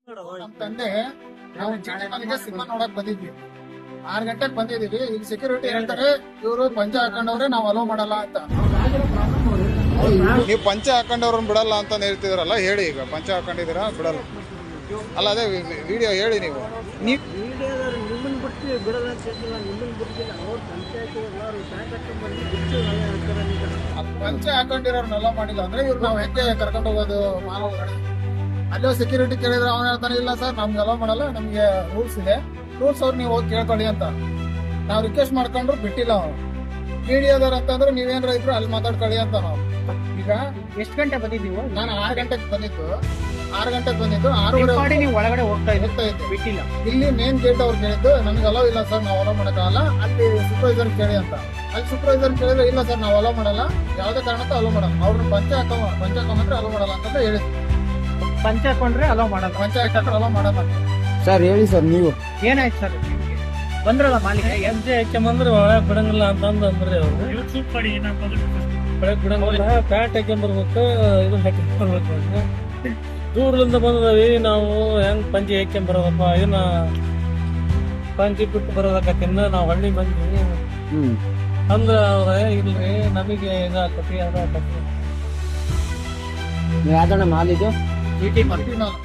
ನಮ್ ತಂದೆ ನಾವು ಚೀಟಿ ಮನೆಗೆ ಸಿನಿಮಾ ನೋಡಕ್ ಬಂದಿದ್ವಿ. 6 ಗಂಟೆಗೆ ಬಂದಿದೀವಿ. ಇಲ್ಲಿ ಸೆಕ್ಯೂರಿಟಿ ಹೇಳ್ತಾರೆ ಇವರು ಪಂಚ ಹಾಕೊಂಡವ್ರೆ ನಾವ್ ಅಲೋ ಮಾಡಲ್ಲ ಅಂತ. ನೀವು ಪಂಚೆ ಹಾಕೊಂಡವ್ರನ್ನ ಬಿಡಲ್ಲ ಅಂತ ಹೇಳ್ತಿದ್ರಲ್ಲ, ಹೇಳಿ ಈಗ ಪಂಚೆ ಹಾಕೊಂಡಿದ್ದೀರಾ ಬಿಡಲ್ಲ ಅಲ್ಲ, ಅದೇ ವಿಡಿಯೋ ಹೇಳಿ ನೀವು. ವಿಡಿಯೋದವ್ರು ನಿಮ್ಮನ್ನು ಬಿಟ್ಟು ಬಿಡಲ್ಲ ಅಂತ ಹೇಳ್ತಿಲ್ಲ, ನಿಮ್ಮನ್ನು ಬಿಡ್ತಿಲ್ಲ. ಅವ್ರು ಪಂಚಾಯತ್ ಎಲ್ಲರೂ ಟ್ಯಾಂಕ್ ಹಾಕೊಂಡ್ ಬಂದು ಬಿಟ್ಟು ಹಾಕ್ತಾರೆ. ಪಂಚೆ ಹಾಕೊಂಡಿರೋರ್ನ ಅಲೋ ಮಾಡಿಲ್ಲ ಅಂದ್ರೆ ಇವ್ರು ನಾವ್ ಹೆಂಗೆ ಕರ್ಕೊಂಡು ಹೋಗೋದು ಮಾಲ್ ಒಳಗಡೆ? ಅಲ್ಲೋ ಸೆಕ್ಯೂರಿಟಿ ಕೇಳಿದ್ರೆ ಅವನ ಹೇಳ್ತಾನೆ ಇಲ್ಲ ಸರ್ ನಮ್ಗೆ ಅಲೋ ಮಾಡಲ್ಲ, ನಮ್ಗೆ ರೂಲ್ಸ್ ಇದೆ, ರೂಲ್ಸ್ ಅವ್ರು ನೀವು ಹೋಗಿ ಕೇಳ್ಕೊಳ್ಳಿ ಅಂತ. ನಾವ್ ರಿಕ್ವೆಸ್ಟ್ ಮಾಡ್ಕೊಂಡ್ರು ಬಿಟ್ಟಿಲ್ಲ ಅವನು. ಮೀಡಿಯಾದವ್ರು ಅಂತಂದ್ರೆ ನೀವೇನ್ರ ಇದ್ರು ಅಲ್ಲಿ ಮಾತಾಡ್ಕೊಳ್ಳಿ ಅಂತ ನಾವು. ಈಗ ಎಷ್ಟು ಗಂಟೆ ಬಂದಿದ್ದೀವಿ? ನಾನು 6 ಗಂಟೆಗೆ ಬಂದಿದ್ದು. 6:30 ನೀವು ಒಳಗಡೆ ಹೋಗ್ತಾ ಇದ್ದೆ ಬಿಟ್ಟಿಲ್ಲ. ಇಲ್ಲಿ ಮೇನ್ ಗೇಟ್ ಅವ್ರು ಕೇಳಿದ್ದು ನಮ್ಗೆ ಅಲೋ ಇಲ್ಲ ಸರ್, ನಾವು ಅಲೋ ಮಾಡಕ್ಕಾಗಲ್ಲ, ಅಲ್ಲಿ ಸೂಪರ್ವೈಸರ್ ಕೇಳಿ ಅಂತ. ಅಲ್ಲಿ ಸೂಪರ್ವೈಸರ್ ಕೇಳಿದ್ರೆ ಇಲ್ಲ ಸರ್ ನಾವು ಅಲೋ ಮಾಡಲ್ಲ, ಯಾವ್ದೇ ಕಾರಣಕ್ಕೂ ಅಲೋ ಮಾಡಲ್ಲ, ಅವ್ರನ್ನ ಪಂಚ ಹಾಕೊಂಡ್ರೆ ಅಲೋ ಮಾಡಲ್ಲ ಅಂತ ಹೇಳಿದ್ರು. ಪಂಚ ಹಾಕೊಂಡ್ರೆ ಅಲೋ ಮಾಡಲ್ಲ, ಪಂಚ ಹಾಕೊಂಡ್ರೆ ಅಲೋ ಮಾಡಲ್ಲ ಅಂತ. ಸರ್ ಹೇಳಿ ಸರ್ ನೀವು. ಏನಾಯ್ತು ಸರ್? ಬಂದ್ರಲ್ಲ ಮಾಲೀಕ ಹೆಜ್ಜೆ ಹಾಕ್ಯಂಬಂದ್ರೆ ಒಳಗೆ ಬಿಡಂಗಿಲ್ಲ ಅಂತಂದು ಅಂದ್ರೆ ಅವ್ರು ಒಳಗೆ ಬಿಡಂಗಿಲ್ಲ, ಪ್ಯಾಂಟ್ ಹಾಕ್ಯಂಬರ್ಬೇಕು, ಇದನ್ನ ಹಾಕ್ಯಂಬರ್ಬೇಕು ಅಂತ. ದೂರದಿಂದ ಬಂದವಿ ನಾವು ಹೆಂಗ್ ಪಂಚಿ ಹಾಕ್ಯಂಬರೋದಪ್ಪ, ಇದನ್ನ ಪಂಚಿ ಬಿಟ್ಟು ಬರೋದಕ್ಕತ್ತಿಂದ ನಾವು ಹಳ್ಳಿ ಮಂದಿ ಅಂದ್ರ ಅವ್ರ ಇಲ್ರಿ ನಮಗೆ ಇದಾಕತಿ ಅದಾಕತಿ. ಯಾವ್ದಣ್ಣ ಮಾಲ್ ಇದು? GT 44